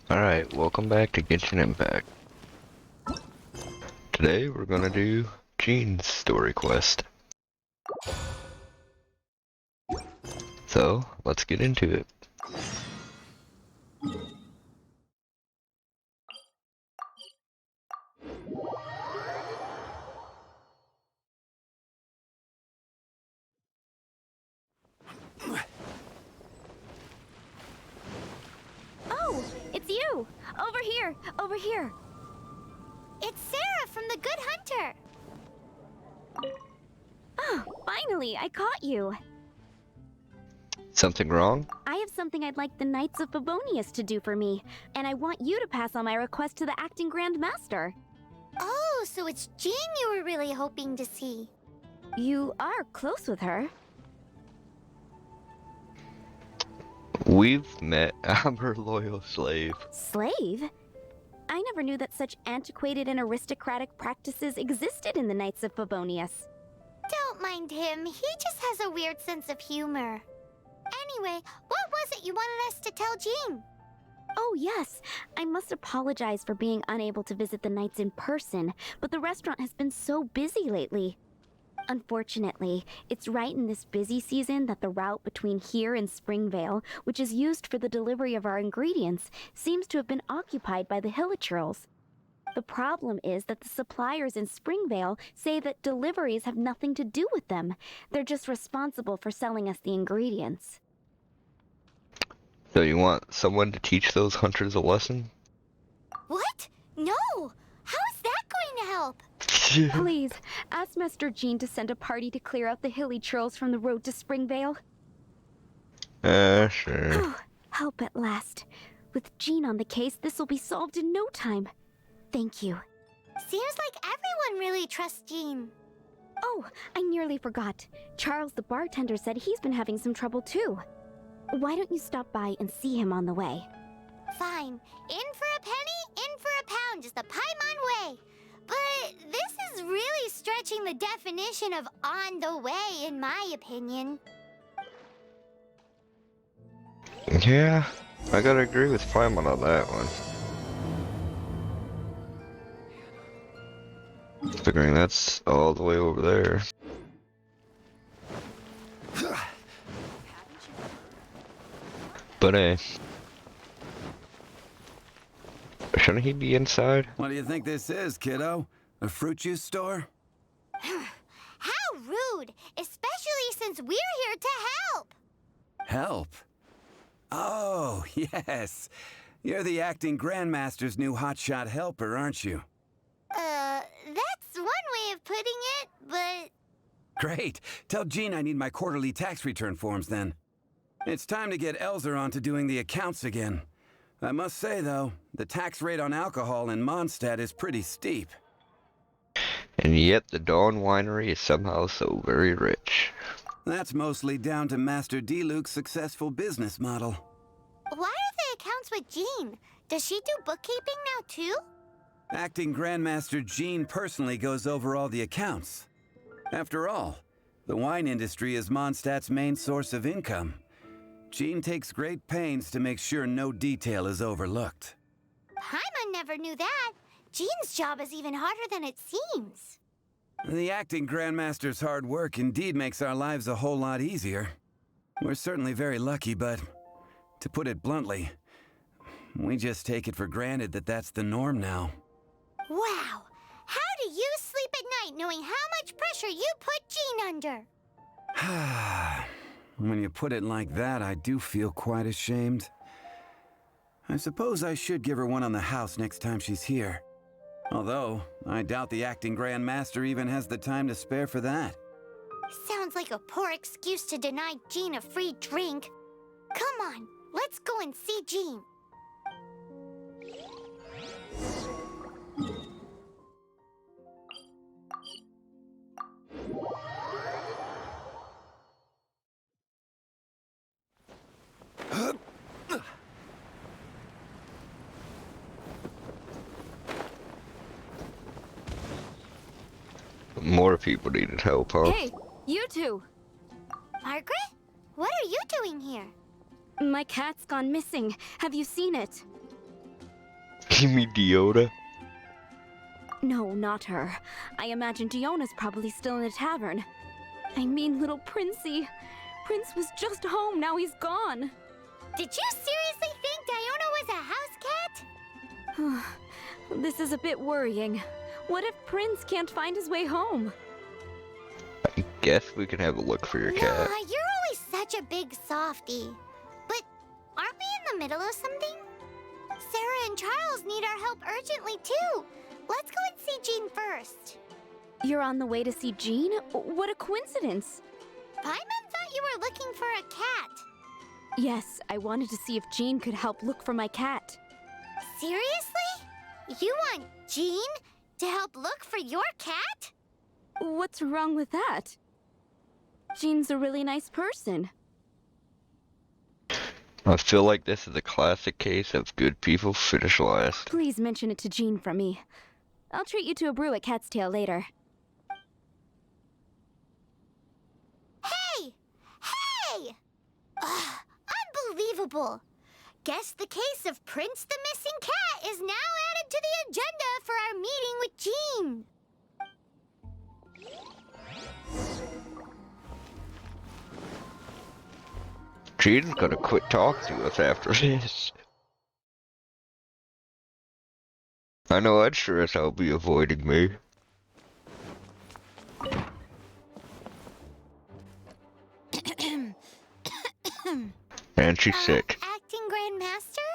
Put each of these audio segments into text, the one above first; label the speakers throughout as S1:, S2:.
S1: Alright, welcome back to Genshin Impact. Today we're gonna do Jean's story quest. So, let's get into it.
S2: Oh, it's you! Over here! Over here! It's Sarah from the Good Hunter! Oh, finally, I caught you!
S1: Something wrong?
S2: I have something I'd like the Knights of Favonius to do for me, and I want you to pass on my request to the Acting Grand Master. Oh, so it's Jean you were really hoping to see. You are close with her.
S1: We've met. I'm her loyal slave.
S2: Slave? I never knew that such antiquated and aristocratic practices existed in the Knights of Favonius. Don't mind him. He just has a weird sense of humor. Anyway, what was it you wanted us to tell Jean? Oh, yes. I must apologize for being unable to visit the Knights in person, but the restaurant has been so busy lately. Unfortunately, it's right in this busy season that the route between here and Springvale, which is used for the delivery of our ingredients, seems to have been occupied by the Hilichurls. The problem is that the suppliers in Springvale say that deliveries have nothing to do with them. They're just responsible for selling us the ingredients.
S1: So you want someone to teach those hunters a lesson?
S2: What? No! How is that going to help? Please, ask Master Jean to send a party to clear out the Hilichurls from the road to Springvale.
S1: Sure.
S2: Oh, help at last. With Jean on the case, this will be solved in no time. Thank you. Seems like everyone really trusts Jean. Oh, I nearly forgot. Charles the bartender said he's been having some trouble too. Why don't you stop by and see him on the way? Fine. In for a penny, in for a pound is the Paimon way. But this is really stretching the definition of on the way, in my opinion.
S1: Yeah, I gotta agree with Paimon on that one. Figuring that's all the way over there. But hey, shouldn't he be inside?
S3: What do you think this is, kiddo? A fruit juice store?
S2: How rude! Especially since we're here to help!
S3: Help? Oh, yes. You're the acting grandmaster's new hotshot helper, aren't you?
S2: That's one way of putting it, but...
S3: Great. Tell Jean I need my quarterly tax return forms then. It's time to get Elzer on to doing the accounts again. I must say, though, the tax rate on alcohol in Mondstadt is pretty steep.
S1: And yet the Dawn Winery is somehow so very rich.
S3: That's mostly down to Master D-Luke's successful business model.
S2: Why are the accounts with Jean? Does she do bookkeeping now, too?
S3: Acting Grandmaster Jean personally goes over all the accounts. After all, the wine industry is Mondstadt's main source of income. Jean takes great pains to make sure no detail is overlooked.
S2: Paimon never knew that. Jean's job is even harder than it seems.
S3: The acting Grandmaster's hard work indeed makes our lives a whole lot easier. We're certainly very lucky, but to put it bluntly, we just take it for granted that that's the norm now.
S2: Wow! How do you sleep at night knowing how much pressure you put Jean under?
S3: When you put it like that, I do feel quite ashamed. I suppose I should give her one on the house next time she's here. Although, I doubt the acting Grandmaster even has the time to spare for that.
S2: Sounds like a poor excuse to deny Jean a free drink. Come on, let's go and see Jean.
S1: More people needed help, huh?
S4: Hey, you two!
S2: Margaret? What are you doing here?
S4: My cat's gone missing. Have you seen it?
S1: You mean Diona?
S2: No, not her. I imagine Diona's probably still in the tavern. I mean, little Princey. Prince was just home, now he's gone.
S4: Did you seriously think Diona was a house cat?
S2: This is a bit worrying. What if Prince can't find his way home?
S1: I guess we can have a look for your cat.
S4: Nah, you're always such a big softie. But aren't we in the middle of something? Sarah and Charles need our help urgently too. Let's go and see Jean first.
S2: You're on the way to see Jean? What a coincidence.
S4: Paimon thought you were looking for a cat.
S2: Yes, I wanted to see if Jean could help look for my cat.
S4: Seriously? You want Jean to help look for your cat?
S2: What's wrong with that? Jean's a really nice person.
S1: I feel like this is a classic case of good people finish last.
S2: Please mention it to Jean from me. I'll treat you to a brew at Cat's Tail later.
S4: Hey! Hey! Ugh, unbelievable! Guess the case of Prince the Missing Cat is now added to the agenda for our meeting with Jean.
S1: Jean's gonna quit talking to us after this. I know I'd sure as hell be avoiding me. And she's sick.
S4: Acting Grandmaster?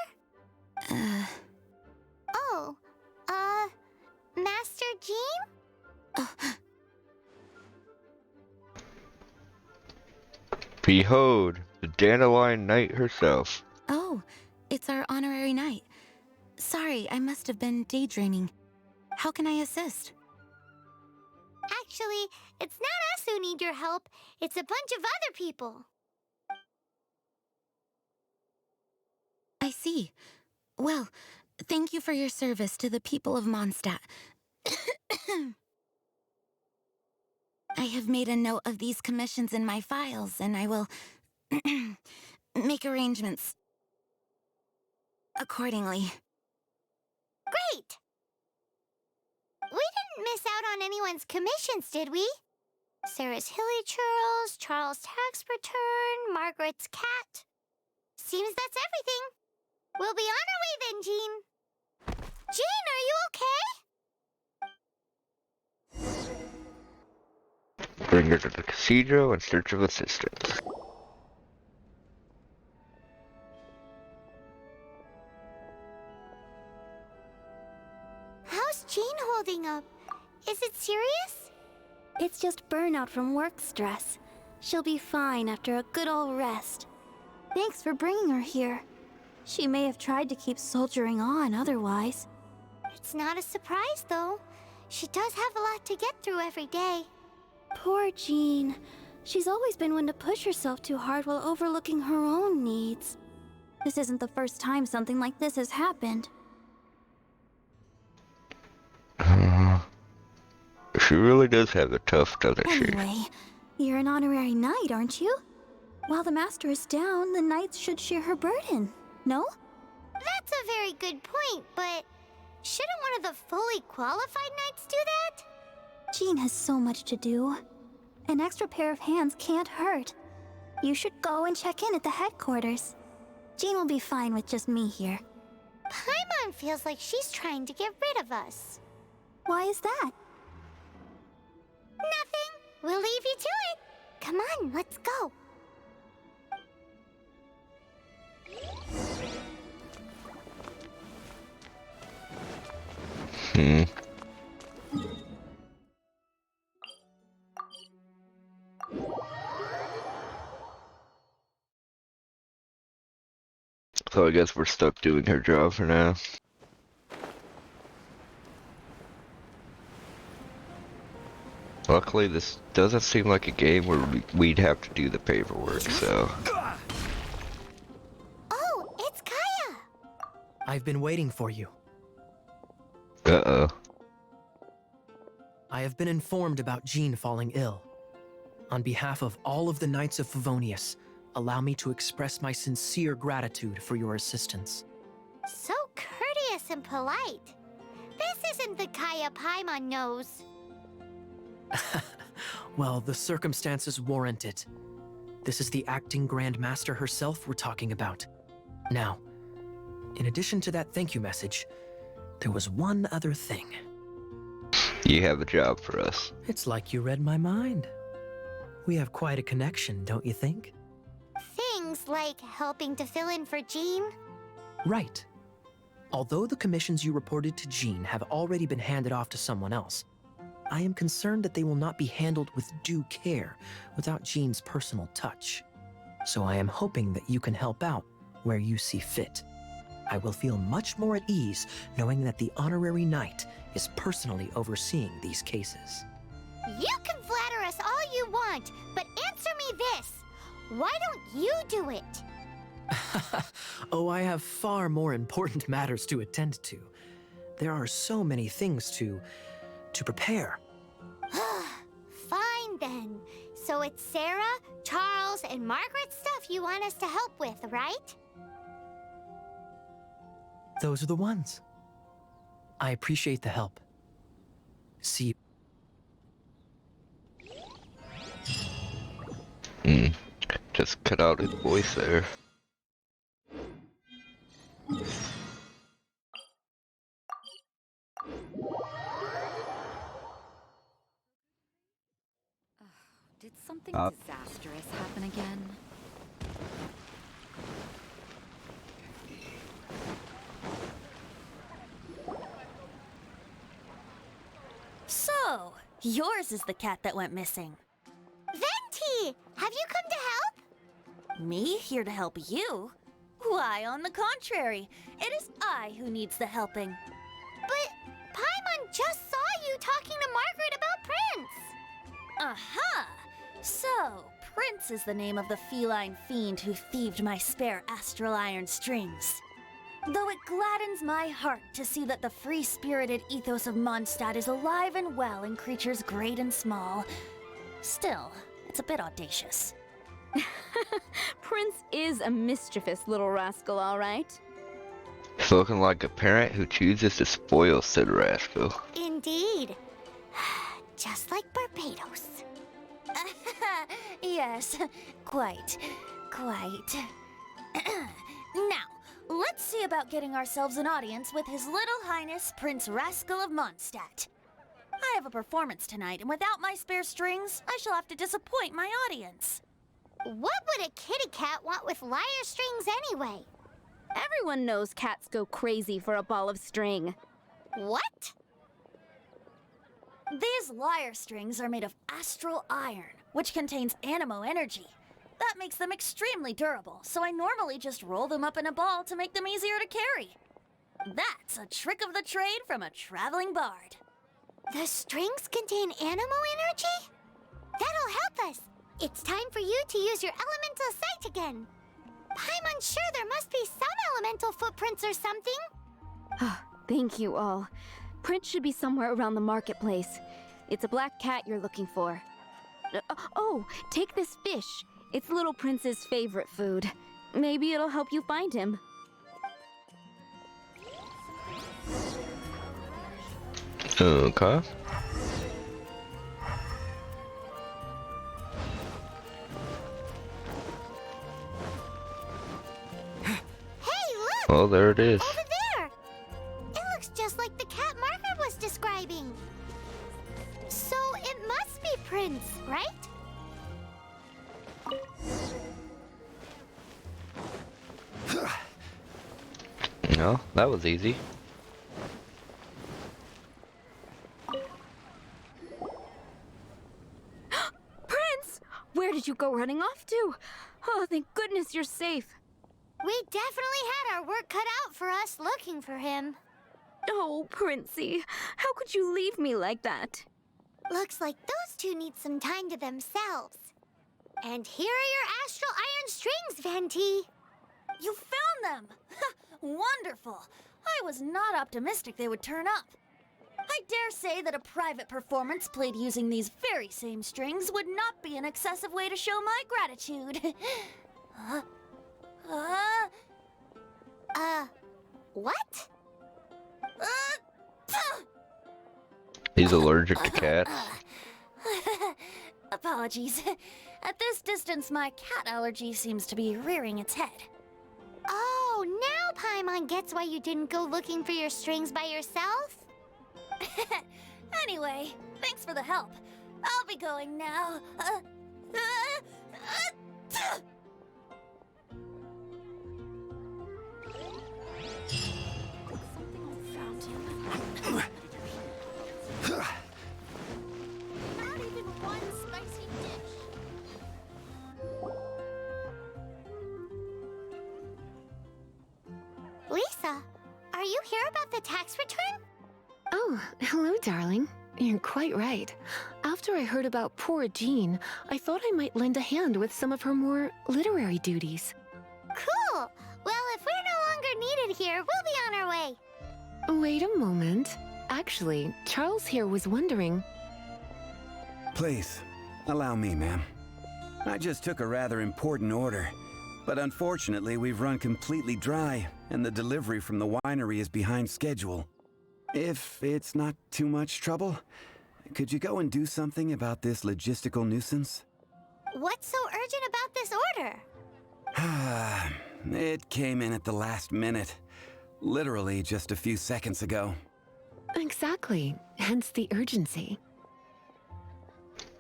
S4: Oh, Master Jean?
S1: Behold, the Dandelion Knight herself.
S5: Oh, it's our honorary knight. Sorry, I must have been daydreaming. How can I assist?
S4: Actually, it's not us who need your help. It's a bunch of other people.
S5: I see. Well, thank you for your service to the people of Mondstadt. I have made a note of these commissions in my files, and I will make arrangements accordingly.
S4: Great! We didn't miss out on anyone's commissions, did we? Sarah's Hilly Churls, Charles' tax return, Margaret's cat. Seems that's everything. We'll be on our way then, Jean. Jean, are you okay?
S1: Bring her to the cathedral in search of assistance.
S4: How's Jean holding up? Is it serious?
S2: It's just burnout from work stress. She'll be fine after a good old rest. Thanks for bringing her here. She may have tried to keep soldiering on otherwise.
S4: It's not a surprise, though. She does have a lot to get through every day.
S2: Poor Jean. She's always been one to push herself too hard while overlooking her own needs. This isn't the first time something like this has happened.
S1: She really does have a tough, doesn't she?
S2: Anyway, you're an honorary knight, aren't you? While the master is down, the knights should share her burden, no?
S4: That's a very good point, but shouldn't one of the fully qualified knights do that?
S2: Jean has so much to do. An extra pair of hands can't hurt. You should go and check in at the headquarters. Jean will be fine with just me here.
S4: Paimon feels like she's trying to get rid of us.
S2: Why is that?
S4: Nothing. We'll leave you to it. Come on, let's go.
S1: So I guess we're stuck doing her job for now. Luckily, this doesn't seem like a game where we'd have to do the paperwork, so...
S4: Oh, it's Kaya!
S6: I've been waiting for you.
S1: Uh-oh.
S6: I have been informed about Jean falling ill. On behalf of all of the Knights of Favonius, allow me to express my sincere gratitude for your assistance.
S4: So courteous courteous and polite. This isn't the Kaya Paimon knows.
S6: Well, the circumstances warrant it. This is the acting Grand Master herself we're talking about. Now, in addition to that thank you message, there was one other thing.
S1: You have a job for us.
S6: It's like you read my mind. We have quite a connection, don't you think?
S4: Things like helping to fill in for Jean.
S6: Right. Although the commissions you reported to Jean have already been handed off to someone else, I am concerned that they will not be handled with due care without Jean's personal touch. So I am hoping that you can help out where you see fit. I will feel much more at ease knowing that the honorary knight is personally overseeing these cases.
S4: You can flatter us all you want, but answer me this. Why don't you do it?
S6: Oh, I have far more important matters to attend to. There are so many things to prepare.
S4: Fine then. So it's Sarah, Charles, and Margaret's stuff you want us to help with, right?
S6: Those are the ones. I appreciate the help. See you.
S1: Just cut out his voice there.
S7: Did something disastrous happen again?
S8: So, yours is the cat that went missing.
S4: Venti! Have you come to help?
S8: Me here to help you? Why, on the contrary, it is I who needs the helping.
S4: But Paimon just saw you talking to Margaret about Prince.
S8: Aha! So, Prince is the name of the feline fiend who thieved my spare astral iron strings. Though it gladdens my heart to see that the free-spirited ethos of Mondstadt is alive and well in creatures great and small, still, it's a bit audacious.
S2: Prince is a mischievous little rascal, all right.
S1: It's looking like a parent who chooses to spoil said rascal.
S4: Indeed. Just like Barbados.
S8: Yes, quite. Now, let's see about getting ourselves an audience with His Little Highness Prince Rascal of Mondstadt. I have a performance tonight, and without my spare strings, I shall have to disappoint my audience.
S4: What would a kitty cat want with lyre strings anyway?
S2: Everyone knows cats go crazy for a ball of string.
S4: What?
S8: These lyre strings are made of astral iron, which contains animo energy. That makes them extremely durable, so I normally just roll them up in a ball to make them easier to carry. That's a trick of the trade from a traveling bard.
S4: The strings contain animo energy? That'll help us. It's time for you to use your elemental sight again. I'm sure there must be some elemental footprints or something.
S2: Thank you all. Prince should be somewhere around the marketplace. It's a black cat you're looking for. Oh, take this fish. It's Little Prince's favorite food. Maybe it'll help you find him.
S1: Okay.
S4: Hey, look!
S1: Well, there it is.
S4: Over there! It looks just like the cat Margaret was describing. So it must be Prince, right?
S1: No, that was easy.
S2: Prince! Where did you go running off to? Oh, thank goodness you're safe.
S4: We definitely had our work cut out for us looking for him.
S2: Oh, Princey, how could you leave me like that?
S4: Looks like those two need some time to themselves. And here are your astral iron strings, Venti.
S8: You found them! Wonderful! I was not optimistic they would turn up. I dare say that a private performance played using these very same strings would not be an excessive way to show my gratitude.
S4: What?
S1: He's allergic to cats.
S8: Apologies. At this distance, my cat allergy seems to be rearing its head.
S4: Oh, now Paimon gets why you didn't go looking for your strings by yourself?
S8: Anyway, thanks for the help. I'll be going now.
S4: Not even one spicy dish. Lisa, are you here about the tax return?
S9: Oh, hello, darling. You're quite right. After I heard about poor Jean, I thought I might lend a hand with some of her more literary duties.
S4: Cool. Well, if we're no longer needed here, we'll be on our way.
S9: Wait a moment. Actually, Charles here was wondering...
S3: Please, allow me, ma'am. I just took a rather important order. But unfortunately, we've run completely dry, and the delivery from the winery is behind schedule. If it's not too much trouble, could you go and do something about this logistical nuisance?
S4: What's so urgent about this order?
S3: It came in at the last minute. Literally just a few seconds ago.
S9: Exactly. Hence the urgency.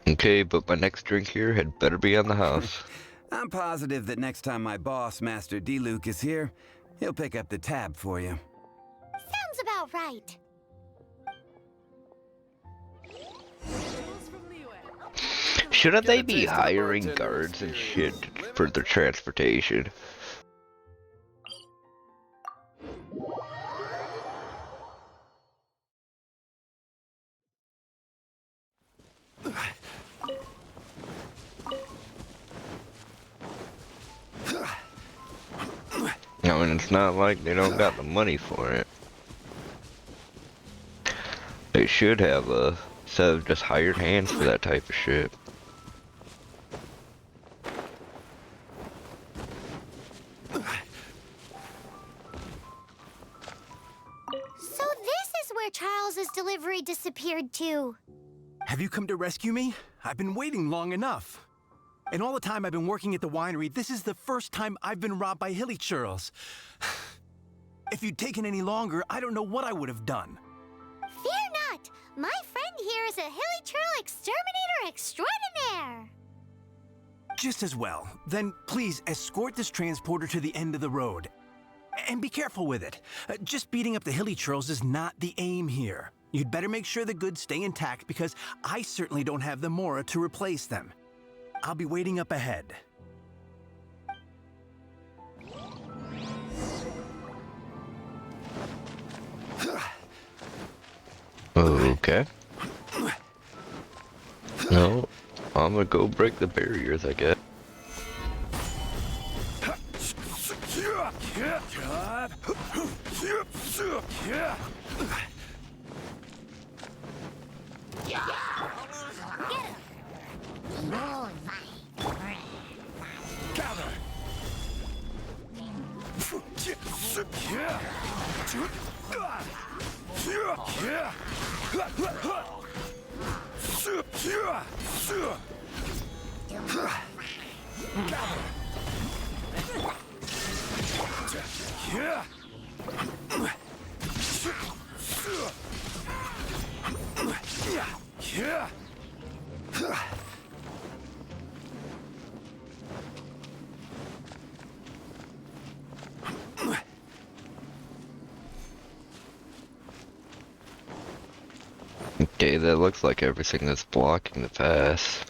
S1: Okay, but my next drink here had better be on the house.
S3: I'm positive that next time my boss, Master D-Luke, is here, he'll pick up the tab for you.
S4: Sounds about right.
S1: Shouldn't they be hiring guards and shit for their transportation? I mean, it's not like they don't got the money for it. They should have a set of just hired hands for that type of shit.
S4: So this is where Charles's delivery disappeared to.
S10: Have you come to rescue me? I've been waiting long enough. In all the time I've been working at the winery, this is the first time I've been robbed by hilly churls. If you'd taken any longer, I don't know what I would have done.
S4: Fear not! My friend here is a hilly churl exterminator extraordinaire!
S10: Just as well. Then please escort this transporter to the end of the road. And be careful with it. Just beating up the hilly churls is not the aim here. You'd better make sure the goods stay intact because I certainly don't have the Mora to replace them. I'll be waiting up ahead.
S1: Okay. No, I'm gonna go break the barriers, I guess. Okay, that looks like everything that's blocking the pass.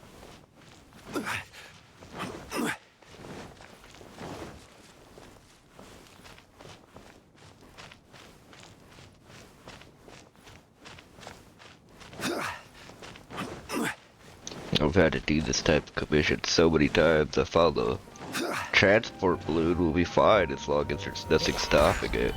S1: I've had to do this type of commission so many times. I found the transport balloon will be fine as long as there's nothing stopping it.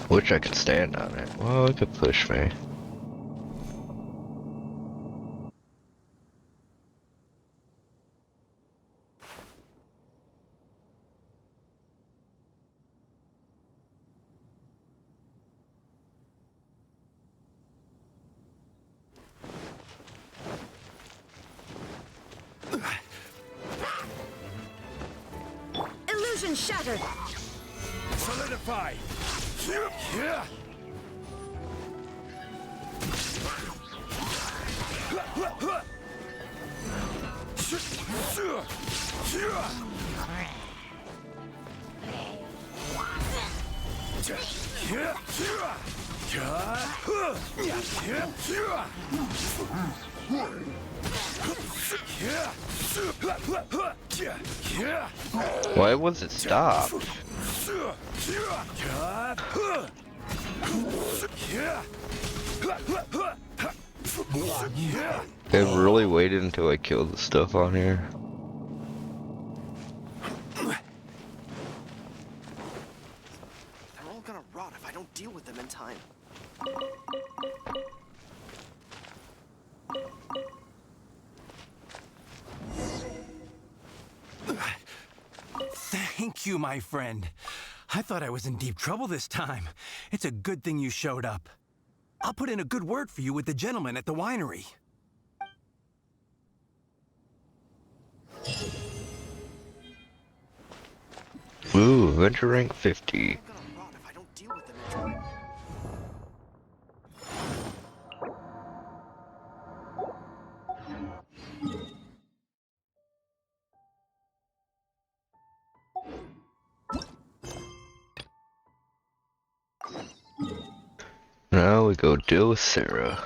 S1: Wish I could stand on it. Well, it could push me.
S8: Illusion shattered.
S10: Solidify.
S1: Why was it stopped? They really waited until I killed the stuff on here.
S11: They're all gonna rot if I don't deal with them in time.
S10: Thank you, my friend. I thought I was in deep trouble this time. It's a good thing you showed up. I'll put in a good word for you with the gentleman at the winery.
S1: Ooh, Venture Rank 50.
S11: They're gonna rot if I don't deal with them in time.
S1: Now we go deal with Sarah.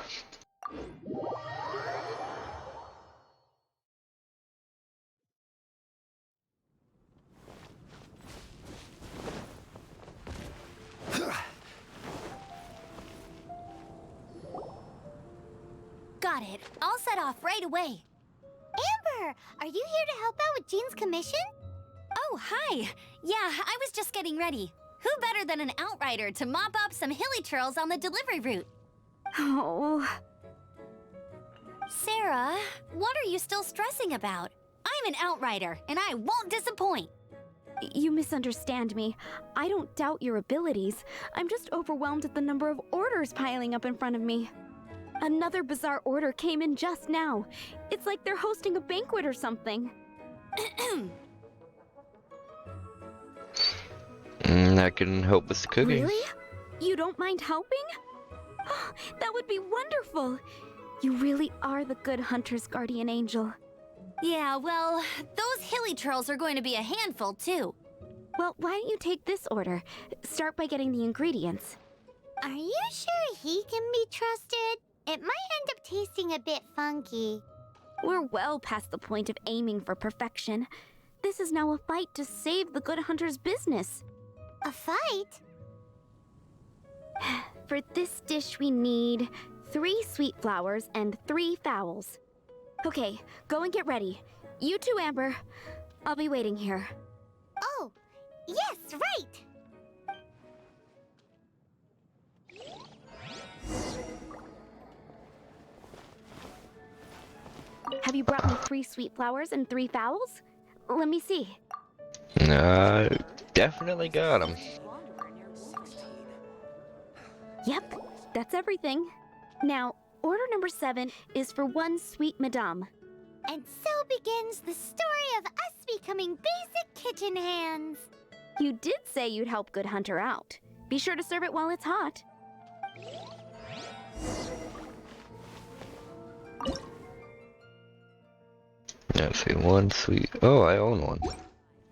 S4: Got it. I'll set off right away. Amber, are you here to help out with Jean's commission?
S2: Oh, hi. Yeah, I was just getting ready. Who better than an outrider to mop up some hilly churls on the delivery route? Oh. Sarah, what are you still stressing about? I'm an outrider, and I won't disappoint.
S12: You misunderstand me. I don't doubt your abilities. I'm just overwhelmed at the number of orders piling up in front of me. Another bizarre order came in just now. It's like they're hosting a banquet or something.
S1: I can help with the cooking.
S12: Really? You don't mind helping? That would be wonderful. You really are the good hunter's guardian angel.
S2: Yeah, well, those hilly churls are going to be a handful, too.
S12: Well, why don't you take this order? Start by getting the ingredients.
S4: Are you sure he can be trusted? It might end up tasting a bit funky.
S12: We're well past the point of aiming for perfection. This is now a fight to save the good hunter's business.
S4: A fight?
S12: For this dish we need 3 sweet flowers and 3 fowls. Okay, go and get ready. You too, Amber. I'll be waiting here.
S4: Oh, yes, right!
S12: Have you brought me 3 sweet flowers and 3 fowls? Let me see.
S1: Definitely got him.
S12: Yep, that's everything. Now, order number 7 is for 1 sweet madame.
S4: And so begins the story of us becoming basic kitchen hands.
S12: You did say you'd help Good Hunter out. Be sure to serve it while it's hot.
S1: Let's see, 1 sweet. Oh, I own one.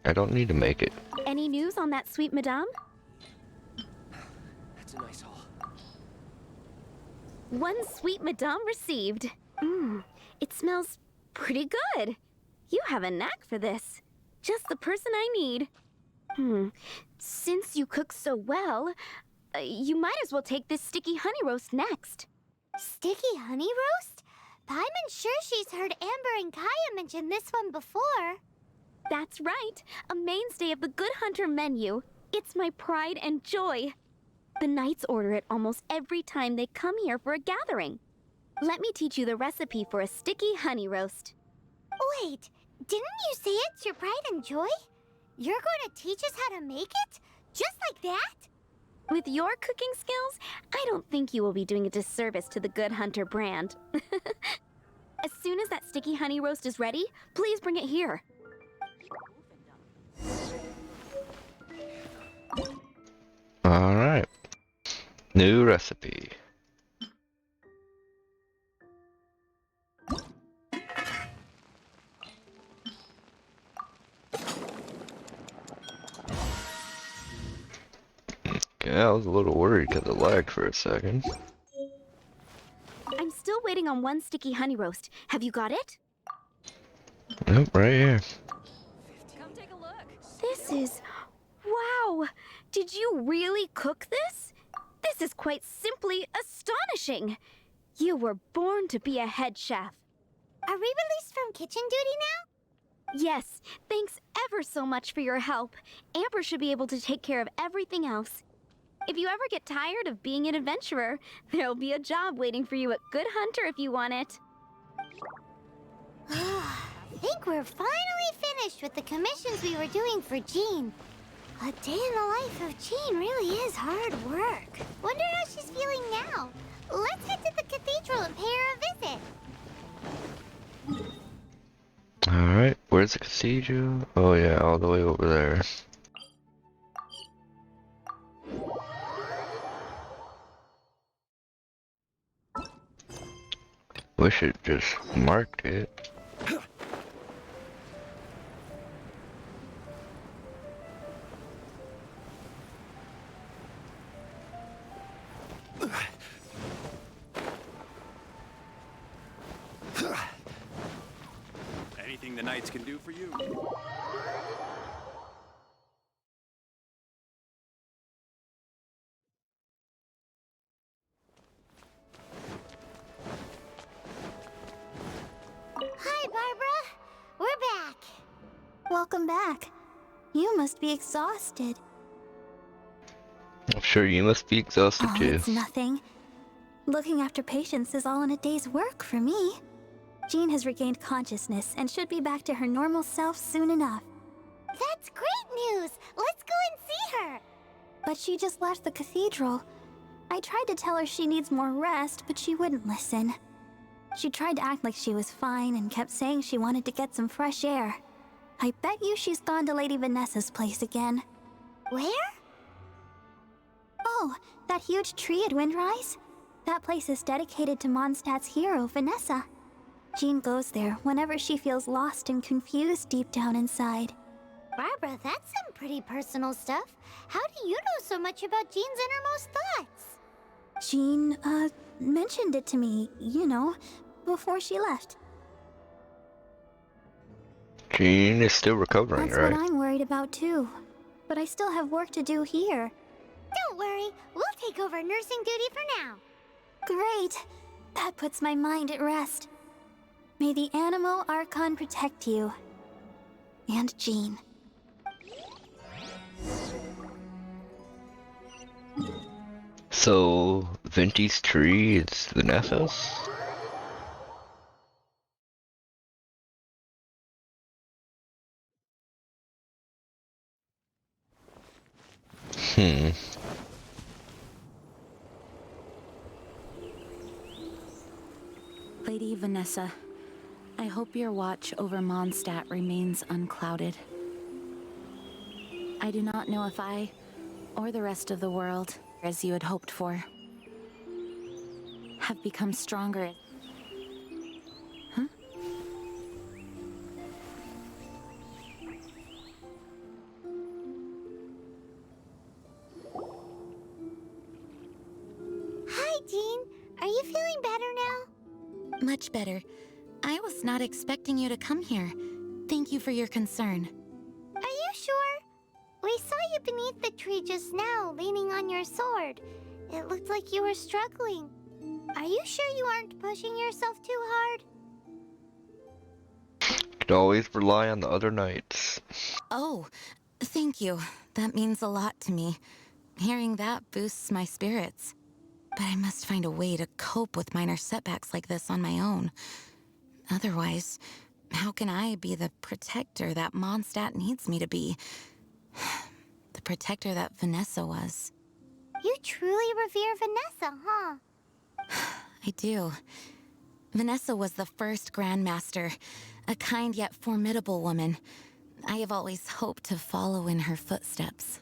S1: I don't need to make it.
S12: Any news on that sweet madame?
S11: That's a nice haul.
S12: 1 sweet madame received. It smells pretty good. You have a knack for this. Just the person I need. Since you cook so well, you might as well take this sticky honey roast next.
S4: Sticky honey roast? Paimon's sure she's heard Amber and Kaya mention this one before.
S12: That's right, a mainstay of the Good Hunter menu. It's my pride and joy. The knights order it almost every time they come here for a gathering. Let me teach you the recipe for a sticky honey roast.
S4: Wait, didn't you say it's your pride and joy? You're going to teach us how to make it? Just like that?
S12: With your cooking skills, I don't think you will be doing a disservice to the Good Hunter brand. As soon as that sticky honey roast is ready, please bring it here.
S1: New recipe. Yeah, I was a little worried because it lagged for a second.
S12: I'm still waiting on one sticky honey roast. Have you got it?
S1: Yep, right here.
S7: Come take a look.
S12: This is... Wow! Did you really cook this? This is quite simply astonishing! You were born to be a head chef.
S4: Are we released from kitchen duty now?
S12: Yes, thanks ever so much for your help. Amber should be able to take care of everything else. If you ever get tired of being an adventurer, there'll be a job waiting for you at Good Hunter if you want it.
S4: I think we're finally finished with the commissions we were doing for Jean. A day in the life of Jean really is hard work. Wonder how she's feeling now. Let's head to the cathedral and pay her a visit.
S1: Alright, where's the cathedral? Oh yeah, all the way over there. Wish it just marked it.
S10: Anything the knights can do for you?
S4: Hi, Barbara. We're back.
S2: Welcome back. You must be exhausted.
S1: I'm sure you must be exhausted
S2: Oh,
S1: too.
S2: it's nothing. Looking after patients is all in a day's work for me. Jean has regained consciousness and should be back to her normal self soon enough.
S4: That's great news. Let's go and see her.
S2: But she just left the cathedral. I tried to tell her she needs more rest, but she wouldn't listen. She tried to act like she was fine and kept saying she wanted to get some fresh air. I bet you she's gone to Lady Vanessa's place again.
S4: Where?
S2: Oh, that huge tree at Windrise? That place is dedicated to Mondstadt's hero, Vanessa. Jean goes there whenever she feels lost and confused deep down inside.
S4: Barbara, that's some pretty personal stuff. How do you know so much about Jean's innermost thoughts?
S2: Jean, mentioned it to me, you know, before she left.
S1: Jean is still recovering,
S2: That's
S1: right?
S2: what I'm worried about too. But I still have work to do here.
S4: Don't worry, we'll take over nursing duty for now.
S2: Great! That puts my mind at rest. May the Animo Archon protect you. And Jean.
S1: So, Venti's tree is Vanessa's? Hmm.
S5: Lady Vanessa, I hope your watch over Mondstadt remains unclouded. I do not know if I, or the rest of the world, as you had hoped for, have become stronger. Huh?
S4: Hi, Jean. Are you feeling better now?
S5: Much better. I was not expecting you to come here. Thank you for your concern.
S4: Are you sure? We saw you beneath the tree just now, leaning on your sword. It looked like you were struggling. Are you sure you aren't pushing yourself too hard?
S1: Could always rely on the other knights.
S5: Oh, thank you. That means a lot to me. Hearing that boosts my spirits. But I must find a way to cope with minor setbacks like this on my own. Otherwise, how can I be the protector that Mondstadt needs me to be? The protector that Vanessa was.
S4: You truly revere Vanessa, huh?
S5: I do. Vanessa was the first Grandmaster, a kind yet formidable woman. I have always hoped to follow in her footsteps.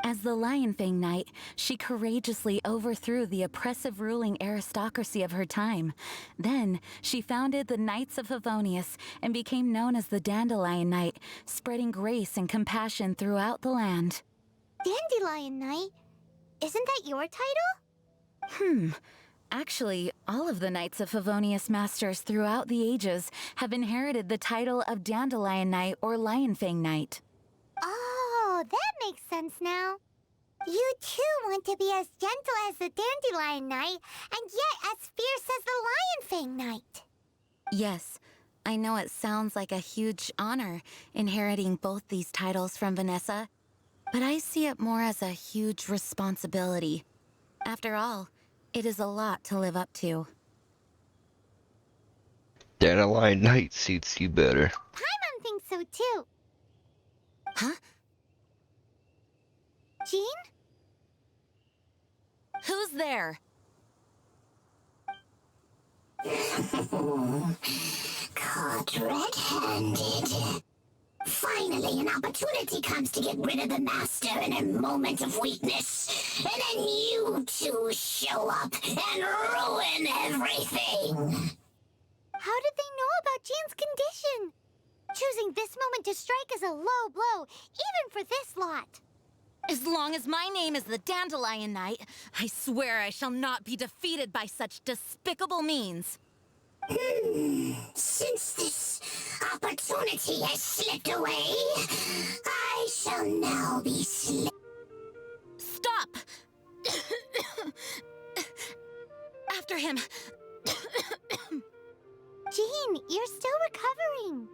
S5: As the Lion Fang Knight, she courageously overthrew the oppressive ruling aristocracy of her time. Then, she founded the Knights of Favonius and became known as the Dandelion Knight, spreading grace and compassion throughout the land.
S4: Dandelion Knight? Isn't that your title?
S5: Actually, all of the Knights of Favonius Masters throughout the ages have inherited the title of Dandelion Knight or Lion Fang Knight.
S4: Oh, that makes sense now. You too want to be as gentle as the Dandelion Knight, and yet as fierce as the Lion Fang Knight.
S5: Yes, I know it sounds like a huge honor inheriting both these titles from Vanessa, but I see it more as a huge responsibility. After all, it is a lot to live up to.
S1: Dandelion Knight suits you better.
S4: Paimon thinks so too.
S5: Huh?
S4: Jean?
S5: Who's there?
S13: Caught red-handed. Finally, an opportunity comes to get rid of the Master in a moment of weakness. And then you two show up and ruin everything.
S4: How did they know about Jean's condition? Choosing this moment to strike is a low blow, even for this lot.
S5: As long as my name is the Dandelion Knight, I swear I shall not be defeated by such despicable means.
S13: Since this opportunity has slipped away, I shall now be
S5: Stop! After him.
S4: Jean, you're still recovering.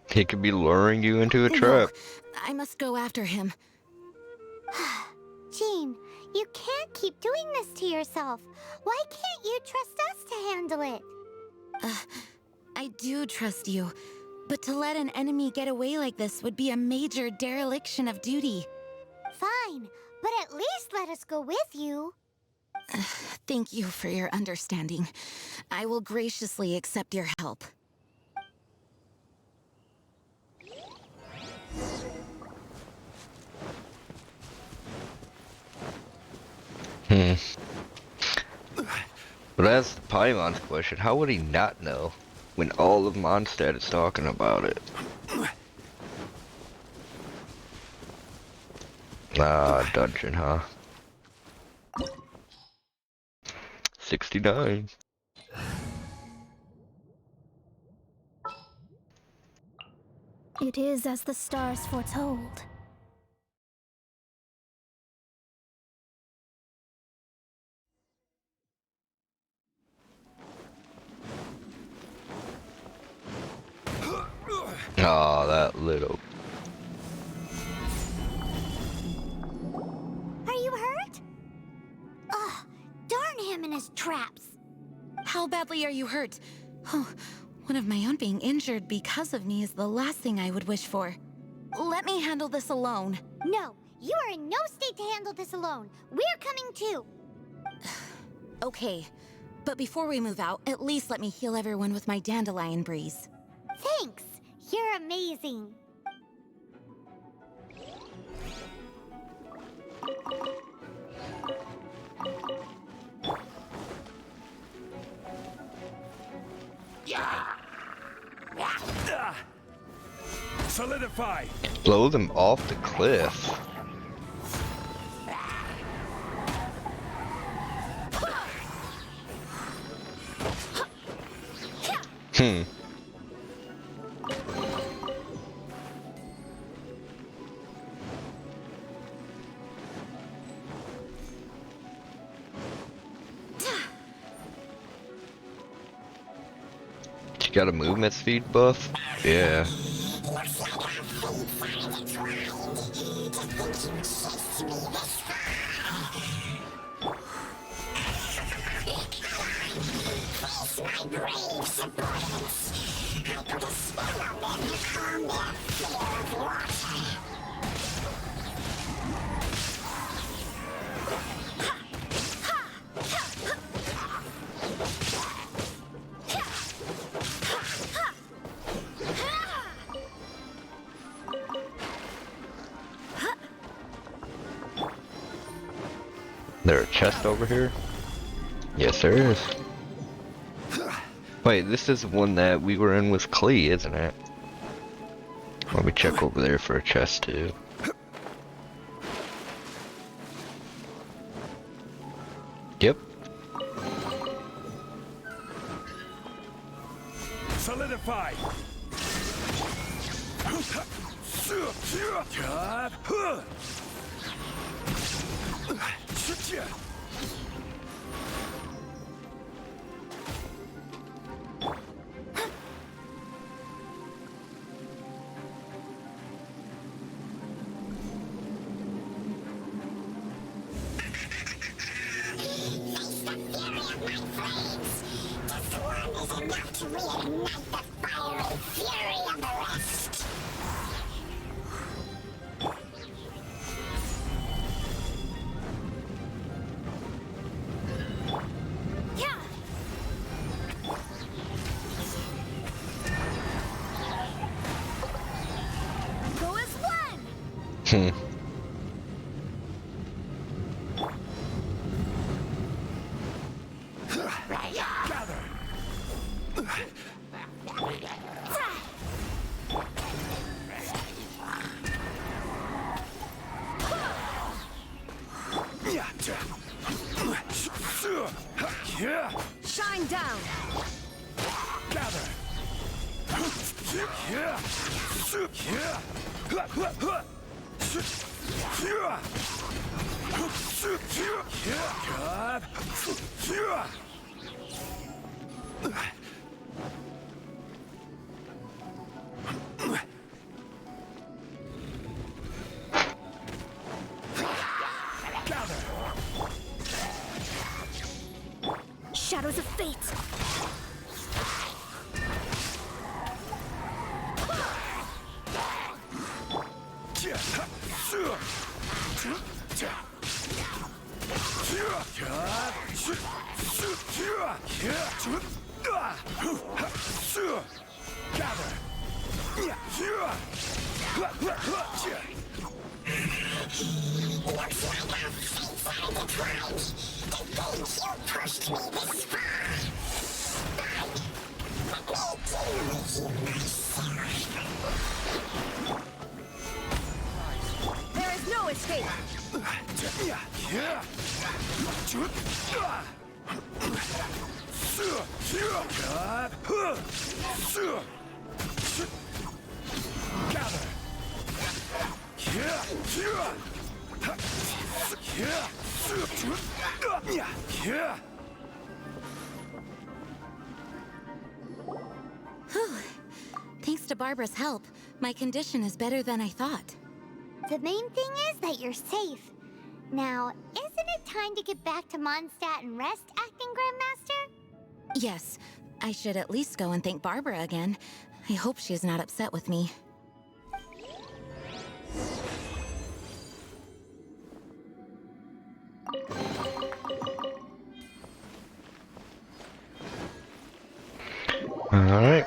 S1: He could be luring you into a trap.
S5: No, I must go after him.
S4: Jean, you can't keep doing this to yourself. Why can't you trust us to handle it?
S5: I do trust you, but to let an enemy get away like this would be a major dereliction of duty.
S4: Fine, but at least let us go with you.
S5: Thank you for your understanding. I will graciously accept your help.
S1: But that's Paimon's question. How would he not know when all of Mondstadt is talking about it? Ah, dungeon, huh? 69.
S2: It is as the stars foretold.
S1: Oh, that little.
S4: Are you hurt? Ugh, darn him and his traps.
S5: How badly are you hurt? Oh, one of my own being injured because of me is the last thing I would wish for. Let me handle this alone.
S4: No, you are in no state to handle this alone. We're coming too.
S5: Okay, but before we move out, at least let me heal everyone with my dandelion breeze.
S4: Thanks. You're amazing.
S3: Solidify!
S1: Blow them off the cliff. You got a movement speed buff? Yeah. There a chest over here? Yes, there is. Wait, this is one that we were in with Klee, isn't it? Let me check over there for a chest too. Yep.
S10: Solidify.
S1: Hmm.
S8: Shine down.
S10: Gather.
S8: Shadows of fate. There is no escape.
S5: Thanks to Barbara's help, my condition is better than I thought.
S4: The main thing is that you're safe. Now, isn't it time to get back to Mondstadt and rest, Acting Grandmaster?
S5: Yes, I should at least go and thank Barbara again. I hope she's not upset with me.
S1: Alright.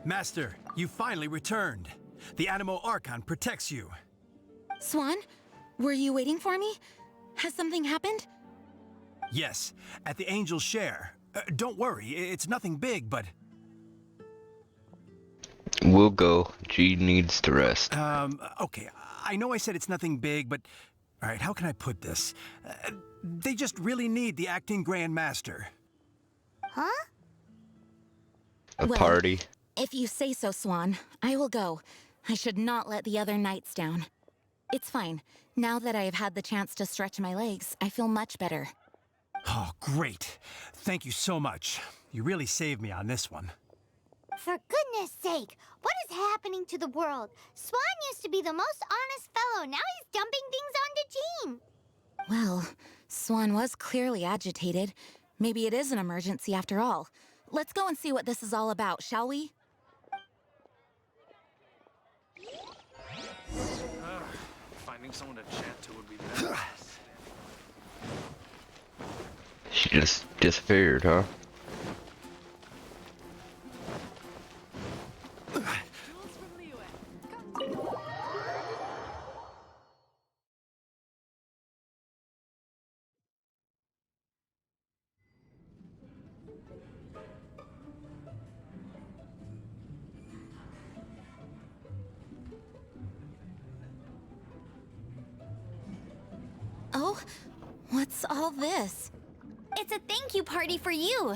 S10: Master, you finally returned. The Animo Archon protects you.
S5: Swan, were you waiting for me? Has something happened?
S10: Yes, at the Angel's Share. Don't worry, it's nothing big, but...
S1: We'll go. G needs to rest.
S10: Okay, I know I said it's nothing big, but... Alright, how can I put this? They just really need the Acting Grand Master.
S4: Huh?
S1: A
S5: Well,
S1: party.
S5: If you say so, Swan, I will go. I should not let the other knights down. It's fine. Now that I have had the chance to stretch my legs, I feel much better.
S10: Oh, great. Thank you so much. You really saved me on this one.
S4: For goodness sake, what is happening to the world? Swan used to be the most honest fellow. Now he's dumping things onto Jean.
S5: Well, Swan was clearly agitated. Maybe it is an emergency after all. Let's go and see what this is all about, shall we?
S11: Finding someone to chat to would be better.
S1: She just disappeared, huh?
S5: Oh, what's all this?
S8: It's a thank you party for you.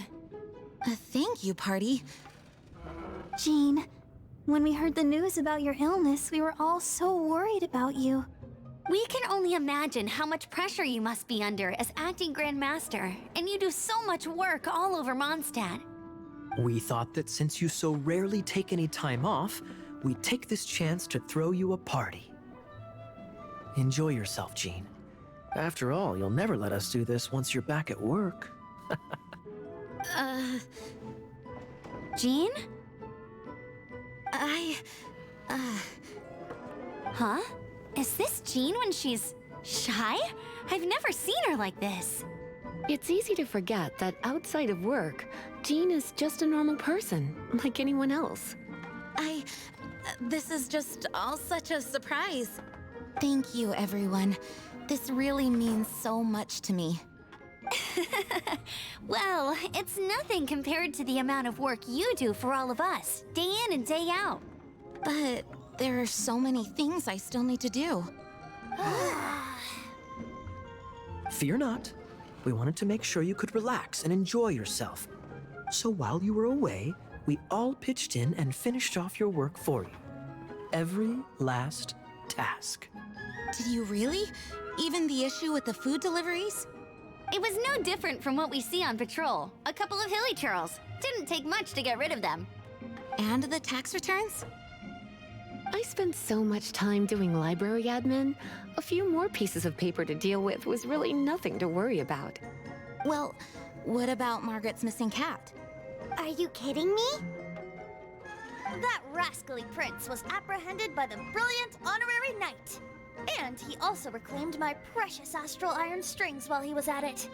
S5: A thank you party?
S2: Jean, when we heard the news about your illness, we were all so worried about you.
S8: We can only imagine how much pressure you must be under as acting Grand Master, and you do so much work all over Mondstadt.
S6: We thought that since you so rarely take any time off, we'd take this chance to throw you a party. Enjoy yourself, Jean. After all, you'll never let us do this once you're back at work.
S8: Jean? Huh? Is this Jean when she's shy? I've never seen her like this.
S9: It's easy to forget that outside of work, Jean is just a normal person, like anyone else.
S5: This is just all such a surprise. Thank you, everyone. This really means so much to me.
S8: Well, it's nothing compared to the amount of work you do for all of us, day in and day out.
S5: But there are so many things I still need to do.
S6: Fear not. We wanted to make sure you could relax and enjoy yourself. So while you were away, we all pitched in and finished off your work for you. Every last task.
S5: Did you really? Even the issue with the food deliveries?
S8: It was no different from what we see on patrol. A couple of hilly churls. Didn't take much to get rid of them.
S5: And the tax returns?
S9: I spent so much time doing library admin. A few more pieces of paper to deal with was really nothing to worry about.
S5: Well, what about Margaret's missing cat?
S4: Are you kidding me?
S8: That rascally prince was apprehended by the brilliant honorary knight. And he also reclaimed my precious astral iron strings while he was at it.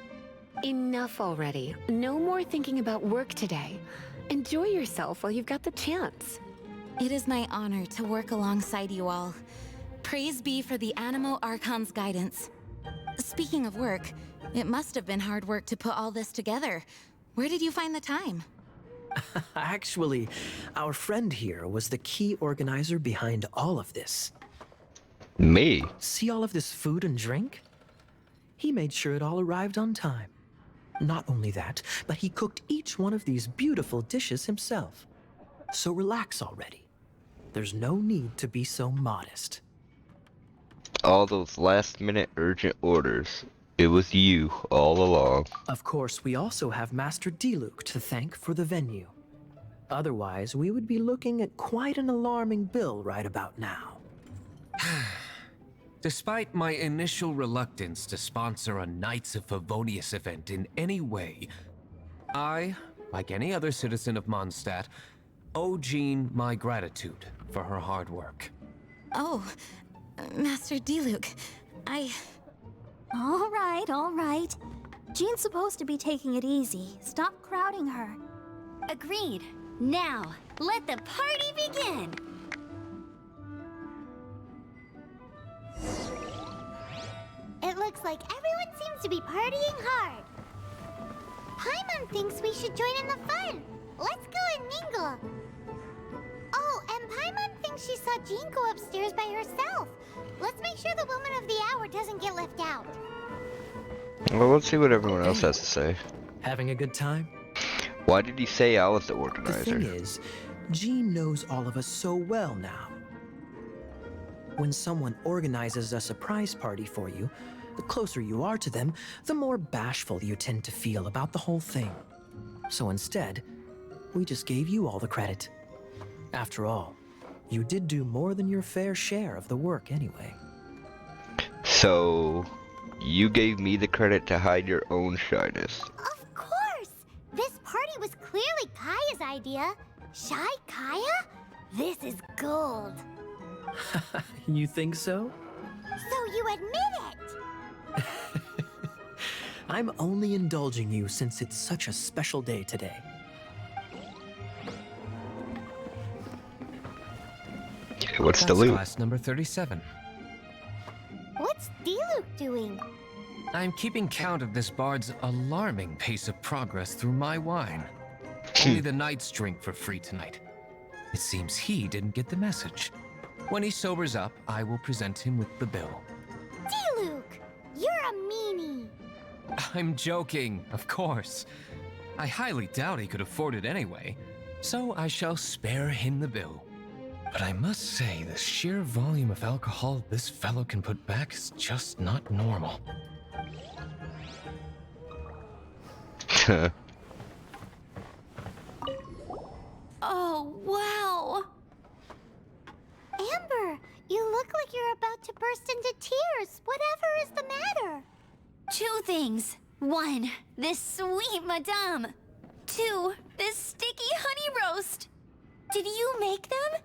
S9: Enough already. No more thinking about work today. Enjoy yourself while you've got the chance.
S5: It is my honor to work alongside you all. Praise be for the Animo Archon's guidance. Speaking of work, it must have been hard work to put all this together. Where did you find the time?
S6: Actually, our friend here was the key organizer behind all of this.
S1: Me?
S6: See all of this food and drink? He made sure it all arrived on time. Not only that, but he cooked each one of these beautiful dishes himself. So relax already. There's no need to be so modest.
S1: All those last-minute urgent orders. It was you all along.
S6: Of course, we also have Master Diluc to thank for the venue. Otherwise, we would be looking at quite an alarming bill right about now.
S14: Despite my initial reluctance to sponsor a Knights of Favonius event in any way, I, like any other citizen of Mondstadt, owe Jean my gratitude for her hard work.
S5: Oh, Master Diluc,
S2: All right. Jean's supposed to be taking it easy. Stop crowding her.
S8: Agreed. Now, let the party begin!
S4: It looks like everyone seems to be partying hard. Paimon thinks we should join in the fun. Let's go and mingle. Oh, and Paimon thinks she saw Jean go upstairs by herself. Let's make sure the woman of the hour doesn't get left out.
S1: Well, let's see what everyone else has to say.
S6: Having a good time?
S1: Why did he say I was the
S6: The
S1: organizer?
S6: thing is, Jean knows all of us so well now. When someone organizes a surprise party for you, the closer you are to them, the more bashful you tend to feel about the whole thing. So instead, we just gave you all the credit. After all, you did do more than your fair share of the work anyway.
S1: So, you gave me the credit to hide your own shyness.
S4: Of course! This party was clearly Kaya's idea. Shy Kaya? This is gold.
S6: You think so?
S4: So you admit it!
S6: I'm only indulging you since it's such a special day today.
S1: What's the
S14: That's
S1: loot?
S14: class number 37.
S4: What's Diluc doing?
S14: I'm keeping count of this bard's alarming pace of progress through my wine. Only the knights drink for free tonight. It seems he didn't get the message. When he sobers up, I will present him with the bill.
S4: Diluc! You're a meanie!
S14: I'm joking, of course. I highly doubt he could afford it anyway, so I shall spare him the bill. But I must say, the sheer volume of alcohol this fellow can put back is just not normal.
S8: Oh, wow!
S4: Amber, you look like you're about to burst into tears. Whatever is the matter?
S8: 2 things. 1, this sweet madame. 2, this sticky honey roast. Did you make them?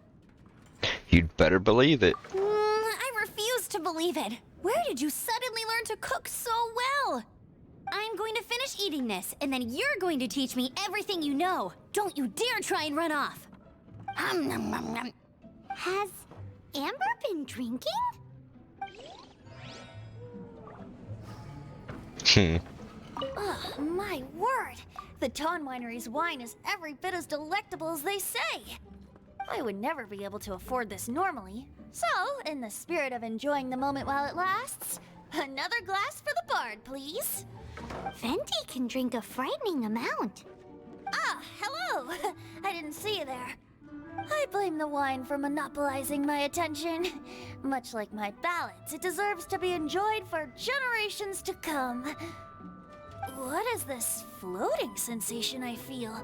S1: You'd better believe it.
S8: I refuse to believe it. Where did you suddenly learn to cook so well? I'm going to finish eating this, and then you're going to teach me everything you know. Don't you dare try and run off.
S4: Has Amber been drinking?
S8: Ugh, my word. The Ton Winery's wine is every bit as delectable as they say. I would never be able to afford this normally. So, in the spirit of enjoying the moment while it lasts, another glass for the bard, please.
S4: Venti can drink a frightening amount.
S8: Ah, hello! I didn't see you there. I blame the wine for monopolizing my attention. Much like my ballads, it deserves to be enjoyed for generations to come. What is this floating sensation I feel?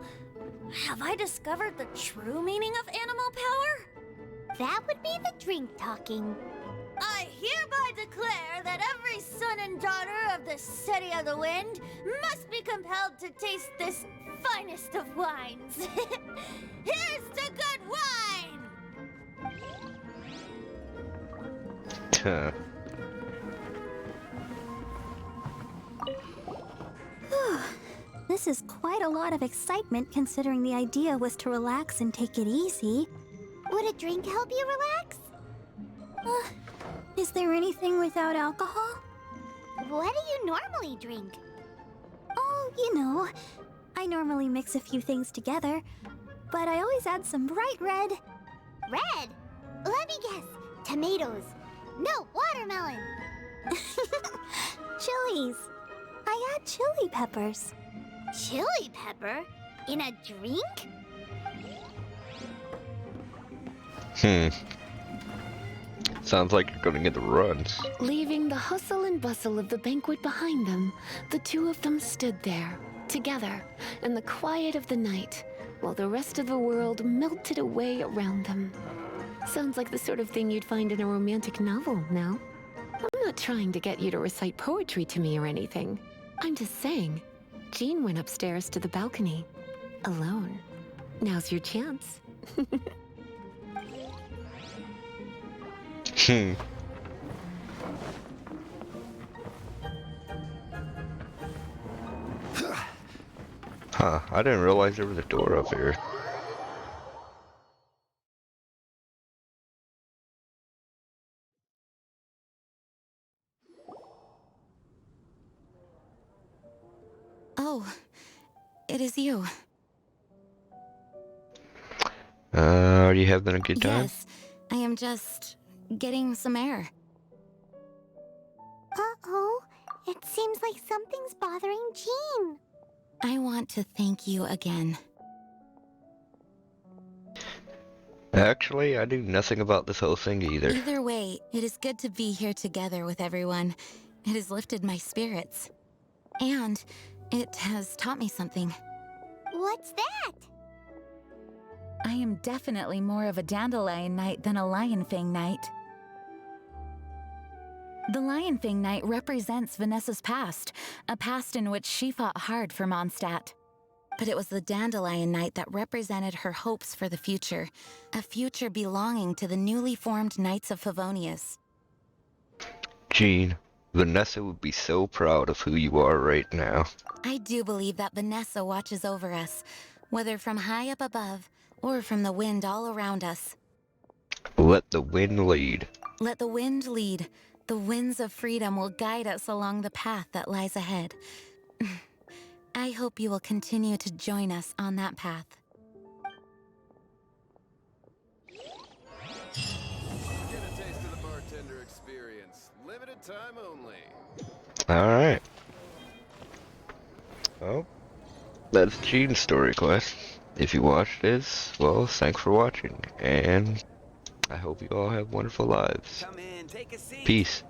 S8: Have I discovered the true meaning of animal power?
S4: That would be the drink talking.
S8: I hereby declare that every son and daughter of the City of the Wind must be compelled to taste this finest of wines. Here's to good wine!
S2: This is quite a lot of excitement considering the idea was to relax and take it easy.
S4: Would a drink help you relax?
S2: Is there anything without alcohol?
S4: What do you normally drink?
S2: Oh, you know, I normally mix a few things together, but I always add some bright red.
S4: Red? Let me guess. Tomatoes. No, watermelon.
S2: Chilies. I add chili peppers.
S4: Chili pepper? In a drink?
S1: Sounds like you're gonna get the runs.
S9: Leaving the hustle and bustle of the banquet behind them, the two of them stood there, together, in the quiet of the night, while the rest of the world melted away around them. Sounds like the sort of thing you'd find in a romantic novel, no? I'm not trying to get you to recite poetry to me or anything. I'm just saying, Jean went upstairs to the balcony, alone. Now's your chance.
S1: Huh, I didn't realize there was a door up here.
S5: Oh, it is you.
S1: Are you having a good time?
S5: Yes, I am just getting some air.
S4: Uh-oh. It seems like something's bothering Jean.
S5: I want to thank you again.
S1: Actually, I knew nothing about this whole thing either.
S5: Either way, it is good to be here together with everyone. It has lifted my spirits. And it has taught me something.
S4: What's that?
S5: I am definitely more of a Dandelion Knight than a Lionfang Knight. The Lionfang Knight represents Vanessa's past, a past in which she fought hard for Mondstadt. But it was the Dandelion Knight that represented her hopes for the future, a future belonging to the newly formed Knights of Favonius.
S1: Jean, Vanessa would be so proud of who you are right now.
S5: I do believe that Vanessa watches over us, whether from high up above or from the wind all around us.
S1: Let the wind lead.
S5: Let the wind lead. The winds of freedom will guide us along the path that lies ahead. I hope you will continue to join us on that path.
S11: Get a taste of the bartender experience. Limited time only.
S1: Alright. Well, that's Jean's story quest. If you watched this, well, thanks for watching, and I hope you all have wonderful lives.
S3: Come in, take a seat.
S1: Peace.